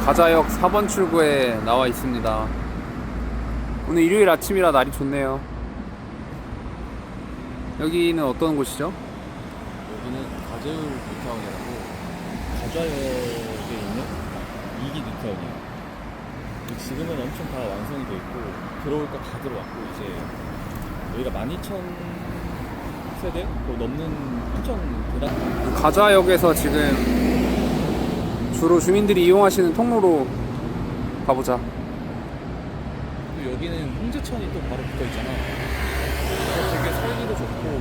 가자역 4번 출구에 나와 있습니다. 오늘 일요일 아침이라 날이 좋네요. 여기는 어떤 곳이죠? 여기는 가재울 뉴타운이라고 가좌역에 있는 2기 뉴타운이에요. 지금은 엄청 다 완성이 돼 있고 들어올 거 다 들어왔고 이제 여기가 12,000세대 넘는 한천 대단. 가자역에서 지금 주로 주민들이 이용하시는 통로로 가보자. 그리고 여기는 홍제천이 또 바로 붙어 있잖아. 그래서 되게 살기도 좋고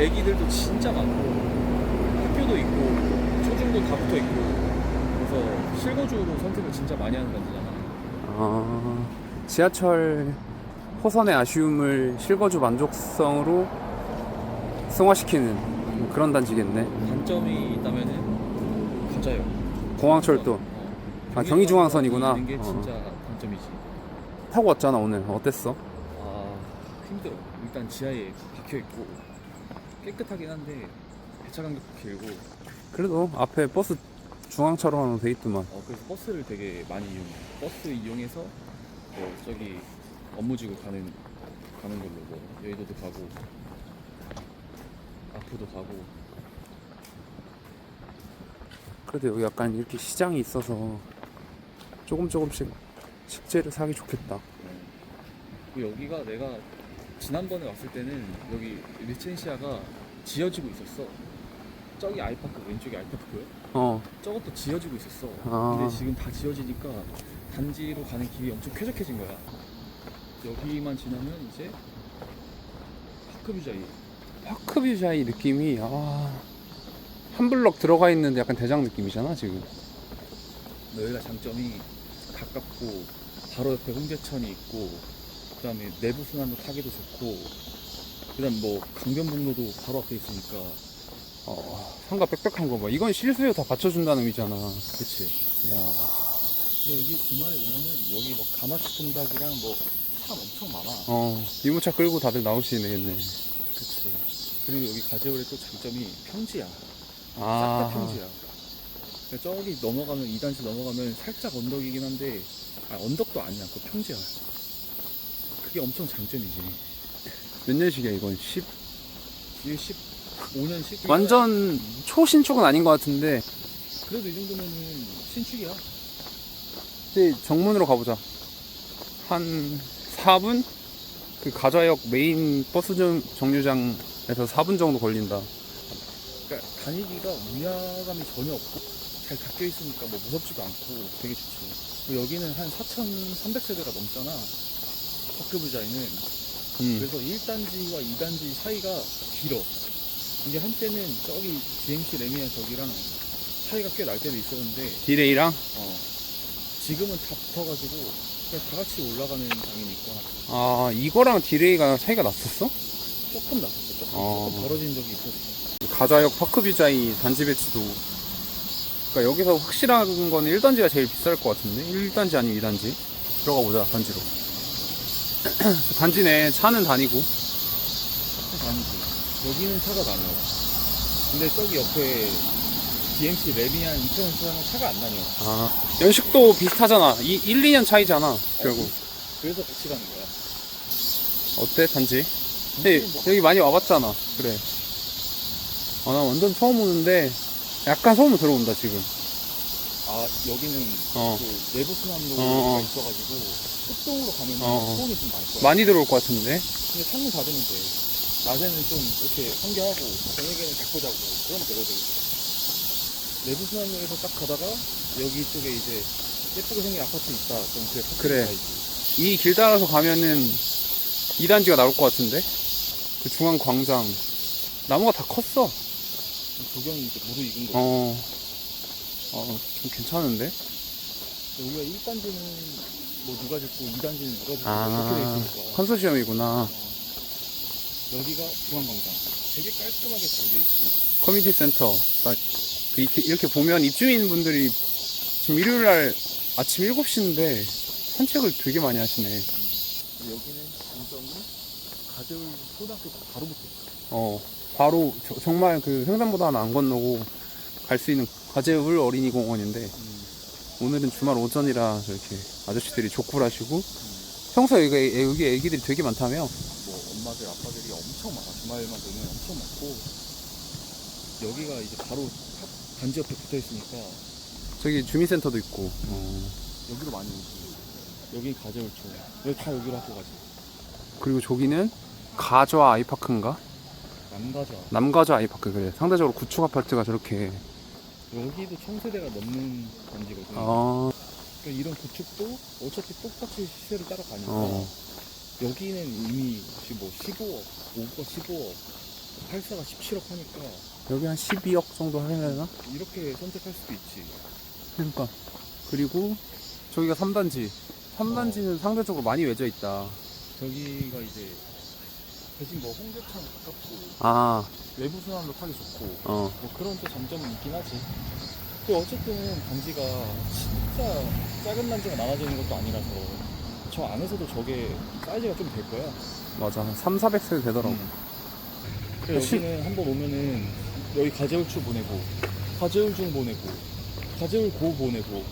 애기들도 진짜 많고 학교도 있고 초중고 다 붙어 있고 그래서 실거주로 선택을 진짜 많이 하는 단지잖아. 지하철 호선의 아쉬움을 실거주 만족성으로 승화시키는 그런 단지겠네. 단점이 있다면은 가자요. 공항철도. 경의중앙선이구나. 있는 게 진짜 단점이지. 타고 왔잖아 오늘. 어땠어? 아 힘들어. 일단 지하에 박혀 있고 깨끗하긴 한데 배차 간격도 길고. 그래도 앞에 버스 중앙차로로 돼 있더만. 그래서 버스를 되게 많이 이용해. 버스 이용해서 뭐 저기 업무지구 가는 걸로 뭐 여의도도 가고 아프도 가고. 그래도 여기 약간 이렇게 시장이 있어서 조금씩 식재를 사기 좋겠다. 그리고 여기가 내가 지난번에 왔을 때는 여기 리첸시아가 지어지고 있었어. 저기 아이파크 왼쪽에 아이파크 보여? 저것도 지어지고 있었어. 근데 지금 다 지어지니까 단지로 가는 길이 엄청 쾌적해진 거야. 여기만 지나면 이제 파크뷰자이. 파크뷰자이 느낌이 한 블럭 들어가 있는데 약간 대장 느낌이잖아 지금. 여기가 장점이 가깝고 바로 옆에 홍제천이 있고 그다음에 내부 순환도 타기도 좋고 그다음 뭐 강변북로도 바로 앞에 있으니까. 상가 빽빽한 거 봐. 이건 실수요 다 받쳐준다는 의미잖아. 그치. 야. 근데 여기 주말에 오면은 여기 뭐 가마치 통닭이랑 뭐 참 엄청 많아. 유모차 끌고 다들 나오시네 되겠네. 그치. 그리고 여기 가재울의 또 장점이 평지야. 싹 다 아. 평지야. 그러니까 저기 넘어가면 2단지 넘어가면 살짝 언덕이긴 한데 언덕도 아니야. 그 평지야. 그게 엄청 장점이지. 몇 년식이야 이건? 10? 이게 15년씩? 완전 초신축은 아닌 것 같은데. 그래도 이 정도면은 신축이야. 이제 정문으로 가보자. 한 4분? 그 가좌역 메인 버스 정류장에서 4분 정도 걸린다. 그러니까 다니기가 위화감이 전혀 없고 잘 닫혀 있으니까 뭐 무섭지도 않고 되게 좋지. 그리고 여기는 한 4,300세대가 넘잖아. 파크부자에는. 그래서 1단지와 2단지 사이가 길어. 이게 한때는 저기 GMC 레미안 저기랑 차이가 꽤 날 때도 있었는데 디레이랑? 지금은 다 붙어가지고 그냥 다 같이 올라가는 장이니까. 이거랑 디레이가 차이가 났었어? 조금 났었어. 조금 벌어진 적이 있었어. 가좌역 파크뷰자이 단지 배치도. 그러니까 여기서 확실한 건 1단지가 제일 비쌀 것 같은데? 1단지 아니면 2단지? 들어가 보자, 단지로. 단지 내 차는 다니고. 다니지. 여기는 차가 다녀. 근데 저기 옆에 DMC 레미안 인터넷에서는 차가 안 다녀. 연식도 비슷하잖아. 1, 2년 차이잖아, 결국. 그래서 같이 가는 거야. 어때, 단지? 근데 여기 많이 와봤잖아. 그래. 나 완전 처음 오는데, 약간 소문 들어온다, 지금. 여기는 그 내부 순환로가 있어가지고 끝동으로 가면 소음이 좀 많을 거야. 많이 들어올 것 같은데? 근데 창문 닫으면 돼. 낮에는 좀 이렇게 환기하고 저녁에는 닫고 자고 그러면 되거든. 내부 순환로에서 딱 가다가 여기 쪽에 이제 예쁘게 생긴 아파트 있다. 그럼 그래. 가야지. 이 길 따라서 가면은 2단지가 나올 것 같은데? 그 중앙 광장. 나무가 다 컸어. 조경이 이제 무르익은 거. 좀 괜찮은데? 여기가 1단지는 뭐 누가 짓고 2단지는 누가 짓고 이렇게 돼 있으니까. 컨소시엄이구나. 여기가 중앙광장. 되게 깔끔하게 잘 돼 있지. 커뮤니티 센터. 이렇게 보면 입주민분들이 지금 일요일날 아침 7시인데 산책을 되게 많이 하시네. 여기는 장점이 가재울 초등학교 바로 붙어 있어. 바로 정말 그 횡단보도 하나 안 건너고 갈 수 있는 가재울 어린이공원인데 오늘은 주말 오전이라 이렇게 아저씨들이 족구를 하시고 평소에 여기 애기들이 되게 많다며. 뭐 엄마들 아빠들이 엄청 많아. 주말만 되면 엄청 많고 여기가 이제 바로 단지 옆에 붙어 있으니까 저기 주민센터도 있고. 여기로 많이 오지. 여기 가재울초. 여기 다 여기로 학교 가지. 그리고 저기는 가좌 아이파크인가? 남가자. 남가좌 아이파크. 그래, 상대적으로 구축 아파트가 저렇게. 여기도 청세대가 넘는 단지거든. 아, 그러니까 이런 구축도 어차피 똑같이 시세를 따라가니까 어. 여기는 이미 뭐 15억, 5가 15억, 8사가 17억 하니까 여기 한 12억 정도 하려나? 이렇게 선택할 수도 있지. 그러니까. 그리고 저기가 3단지. 3단지는 상대적으로 많이 외져 있다. 저기가 이제 대신 뭐 홍대천 가깝고 아, 외부 순환도 타기 좋고 어. 뭐 그런 또 장점은 있긴 하지. 그 어쨌든 단지가 진짜 작은 단지가 나눠져 있는 것도 아니라서 저 안에서도 저게 사이즈가 좀 될 거야. 맞아. 한 3, 400세대 되더라고. 그래서 여기는 한번 오면은 여기 가재울초 보내고 가재울중 보내고 가재울고 보내고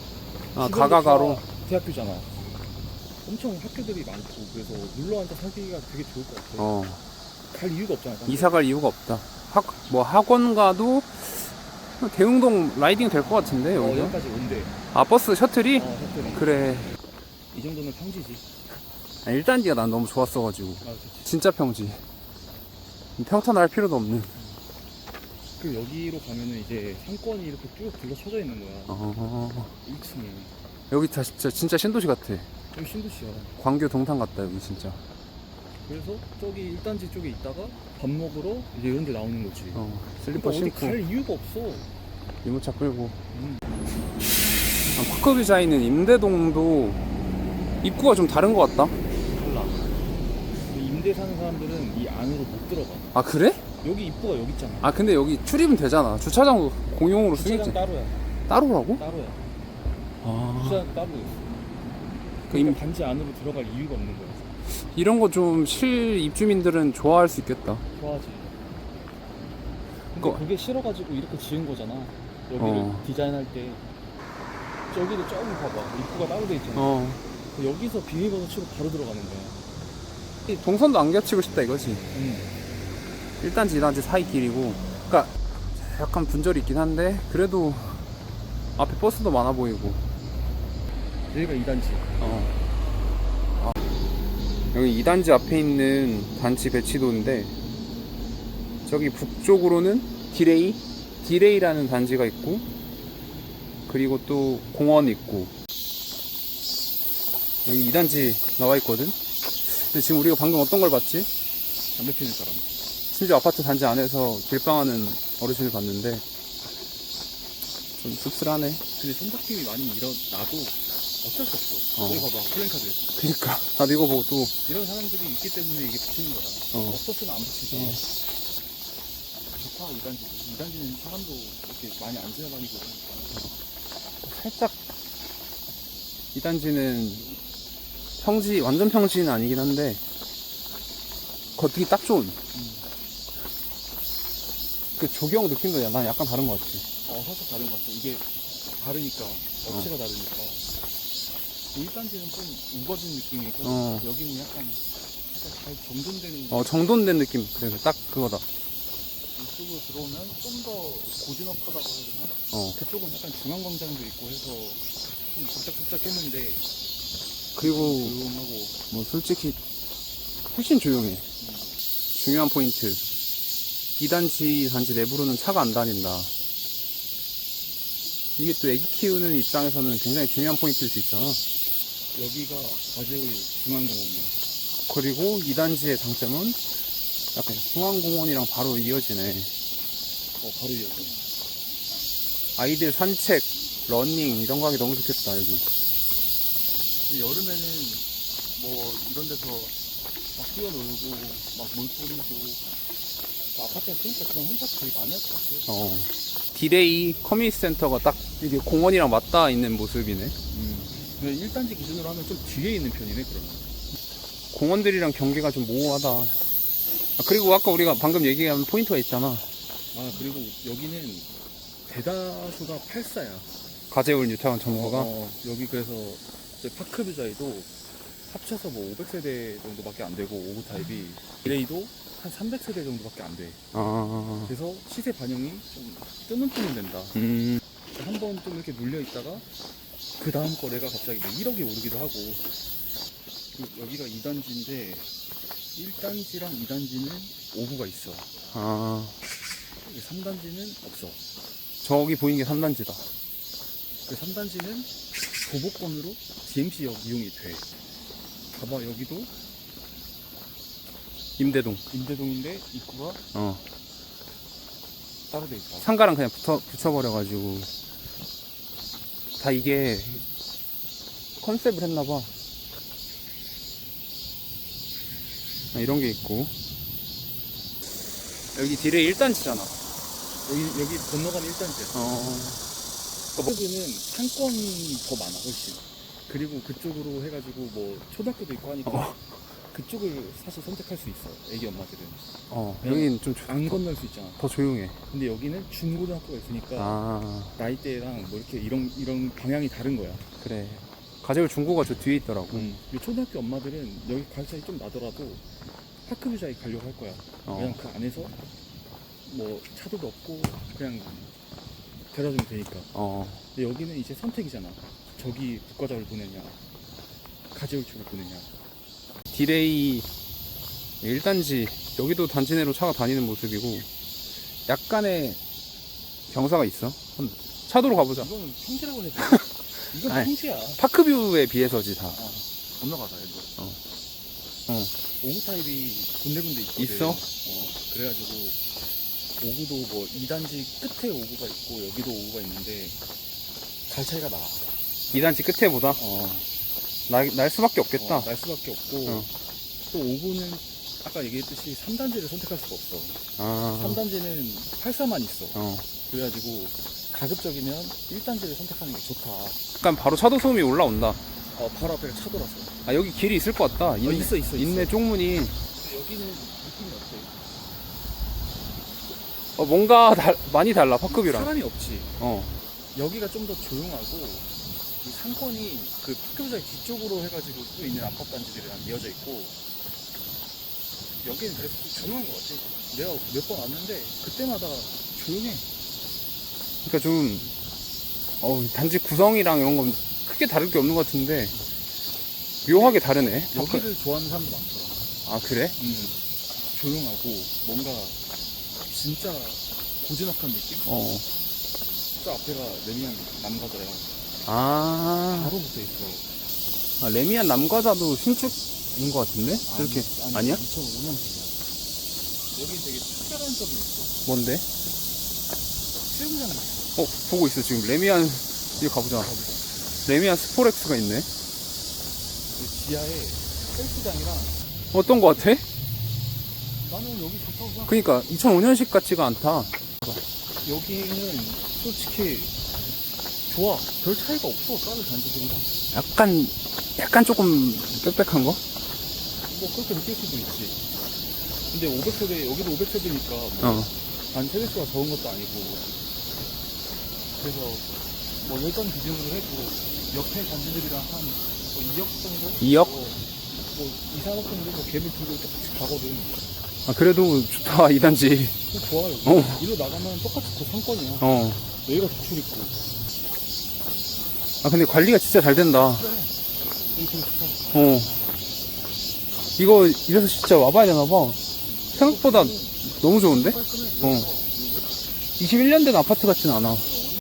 아, 주변도 가가가로. 다 대학교잖아. 엄청 학교들이 많고 그래서 눌러 앉아 살기가 되게 좋을 것 같아. 어. 갈 이유가 없잖아. 이사 갈 이유가 없다. 학원 가도 대흥동 라이딩 될 것 같은데, 여기서? 여기까지 온대. 아, 버스 셔틀이? 셔틀이. 그래. 이 정도는 평지지. 아, 1단지가 난 너무 좋았어가지고. 아, 그치. 진짜 평지. 평탄할 필요도 없는. 그 여기로 가면은 이제 상권이 이렇게 쭉 둘러쳐져 있는 거야. 어. 1층에. 여기 다 진짜 신도시 같아. 좀 신도시야. 광교 동탄 같다, 여기 진짜. 그래서 저기 1단지 쪽에 있다가 밥 먹으러 이제 이런 데 나오는 거지. 슬리퍼 그러니까 어디 신고, 갈 이유가 없어. 유모차 끌고. 음. 파크뷰자이는 임대동도 입구가 좀 다른 것 같다. 달라. 근데 임대 사는 사람들은 이 안으로 못 들어가. 아, 그래? 여기 입구가 여기 있잖아. 아, 근데 여기 출입은 되잖아. 주차장도 공용으로 쓰겠지. 주차장 따로야. 따로라고? 따로야. 아, 주차장 따로 있어. 그 그러니까 단지 안으로 들어갈 이유가 없는 거야. 이런 거 좀 실입주민들은 좋아할 수 있겠다. 좋아하지. 근데 그거- 그게 싫어가지고 이렇게 지은 거잖아. 여기를 디자인할 때. 저기도 저기 봐봐. 입구가 따로 돼 있잖아. 여기서 비밀번호 치고 바로 들어가는 거야. 동선도 안 겹치고 싶다 이거지. 1단지, 2단지 사이 길이고. 그러니까 약간 분절이 있긴 한데 그래도 앞에 버스도 많아 보이고. 여기가 2단지. 여기 2단지 앞에 있는 단지 배치도인데 저기 북쪽으로는 디레이라는 단지가 있고 그리고 또 공원 있고 여기 2단지 나와 있거든. 근데 지금 우리가 방금 어떤 걸 봤지? 담배 피는 사람. 심지어 아파트 단지 안에서 길빵하는 어르신을 봤는데 좀 씁쓸하네. 근데 손바뀜이 많이 일어나도 어쩔 수 없어. 여기 봐봐. 플랜카드. 그러니까 나도 이거 보고 또 이런 사람들이 있기 때문에 이게 붙이는 거야. 없었으면 안 붙이지. 좋다, 2단지. 2단지는 사람도 이렇게 많이 안 지나다니고 그러니까. 살짝 2단지는 완전 평지는 아니긴 한데 걷기 딱 좋은 그 조경 느낌도 난 약간 다른 것 같아. 살짝 다른 것 같아. 이게 다르니까. 업체가 다르니까. 1단지는 좀 우거진 느낌이고 여기는 약간 잘 정돈된 정돈된 느낌. 그래, 딱 그거다. 이쪽으로 들어오면 좀 더 고즈넉하다고 해야 되나? 그쪽은 약간 중앙광장도 있고 해서 좀 복잡복잡했는데 그리고 조용하고 뭐 솔직히 훨씬 조용해. 중요한 포인트. 2단지 단지 내부로는 차가 안 다닌다. 이게 또 애기 키우는 입장에서는 굉장히 중요한 포인트일 수 있잖아. 여기가 가재울 중앙공원이야. 그리고 2단지의 장점은 약간 중앙공원이랑 바로 이어지네. 바로 이어져. 아이들 산책, 러닝 이런 거 하기 너무 좋겠다 여기. 근데 여름에는 뭐 이런 데서 막 뛰어놀고 막 물 뿌리고 아파트에 쓰니까 그런 행사도 되게 많이 할 것 같아요. 디레이 커뮤니티 센터가 딱 이게 공원이랑 맞닿아 있는 모습이네. 근데 1단지 기준으로 하면 좀 뒤에 있는 편이네 그러면. 공원들이랑 경계가 좀 모호하다. 그리고 아까 우리가 방금 얘기한 포인트가 있잖아. 그리고 여기는 대다수가 8사야. 가재울 뉴타운 전부가. 여기 그래서 이제 파크뷰자이도 합쳐서 뭐 500세대 정도밖에 안 되고 5구 타입이 그레이도 한 300세대 정도밖에 안 돼. 아, 그래서 시세 반영이 좀 뜨문뜨문 된다. 한 번 좀 이렇게 눌려 있다가 그 다음 거래가 갑자기 뭐 1억이 오르기도 하고. 여기가 2단지인데 1단지랑 2단지는 5구가 있어. 아, 3단지는 없어. 저기 보이는 게 3단지다. 3단지는 도보권으로 DMC역 이용이 돼. 봐봐, 여기도 임대동. 임대동인데 입구가 따로 돼 있다. 상가랑 그냥 붙여버려가지고. 다 이게 컨셉을 했나봐. 이런 게 있고. 여기 딜의 1단지잖아. 여기 건너가면 1단지야. 여기는 상권이 더 많아, 훨씬. 그리고 그쪽으로 해가지고 뭐 초등학교도 있고 하니까 그쪽을 사실 선택할 수 있어, 애기 엄마들은. 여긴 좀 안 건널 수 있잖아. 더 조용해. 근데 여기는 중고등학교가 있으니까 나이대랑 뭐 이렇게 이런 방향이 다른 거야. 그래. 가재울 중고가 저 뒤에 있더라고. 이 초등학교 엄마들은 여기 갈 차이 좀 나더라도 파크뷰자에 가려고 할 거야. 왜냐면 그 안에서 뭐 차도도 없고 그냥 데려주면 되니까. 근데 여기는 이제 선택이잖아. 저기 국가자를 보내냐, 가재울 쪽을 보내냐. 디레이 1단지. 여기도 단지 내로 차가 다니는 모습이고, 약간의 경사가 있어. 차도로 가보자. 이거는 평지라고 해야 돼. 이건 아니, 평지야. 파크뷰에 비해서지 다. 건너가자, 이거. 5구 타입이 군데군데 있거든. 있어? 그래가지고 5구도 뭐 2단지 끝에 5구가 있고 여기도 5구가 있는데 갈 차이가 나. 2단지 끝에보다? 날 수밖에 없겠다. 날 수밖에 없고 또 5구는 아까 얘기했듯이 3단지를 선택할 수가 없어. 3단지는 84만 있어. 그래가지고 가급적이면 1단지를 선택하는 게 좋다. 약간 바로 차도 소음이 올라온다. 바로 앞에가 차도라서. 여기 길이 있을 것 같다. 있어. 있네, 쪽문이. 근데 여기는 느낌이 어때? 뭔가 많이 달라, 파크뷰랑. 사람이 없지. 여기가 좀 더 조용하고 이 상권이 그 파크뷰자의 뒤쪽으로 해가지고 또 있는 아파트 단지들이랑 이어져 있고, 여기는 그래서 좀 조용한 것 같아. 내가 몇 번 왔는데 그때마다 조용해. 그러니까 좀 단지 구성이랑 이런 건 크게 다를 게 없는 것 같은데 묘하게 다르네. 여기를 좋아하는 사람도 많더라. 그래? 조용하고 뭔가 진짜 고즈넉한 느낌? 저 앞에가 레미안 남과자야. 바로 붙어 있어. 레미안 남과자도 신축인 것 같은데? 그렇게 아니야? 2005년식이야. 여기 되게 특별한 점이 있어. 뭔데? 수영장이 있어. 보고 있어 지금. 레미안 여기 가보자. 레미안 스포렉스가 있네. 그 지하에 헬스장이랑. 어떤 것 같아? 나는 여기 좋다고 생각해. 그니까 2005년식 같지가 않다. 여기는 솔직히 좋아. 별 차이가 없어, 다른 단지들이랑. 약간 조금 빽빽한 거? 뭐 그렇게 느낄 수도 있지. 근데 500세대, 여기도 500세대니까 단 세대수가 적은 것도 아니고. 그래서 뭐 예전 기준으로 해도 옆에 단지들이랑 한 뭐 2억 정도? 2억? 뭐 2, 3억 정도 뭐 갭을 두고 조금씩 가거든. 그래도 좋다, 2단지. 좋아요. 이로 나가면 똑같이 그 상권이야. 여기가 도출 있고. 근데 관리가 진짜 잘 된다. 그래. 여기 되게 좋다. 이거 이래서 진짜 와봐야 되나봐. 생각보다 너무 좋은데? 21년 된 아파트 같진 않아.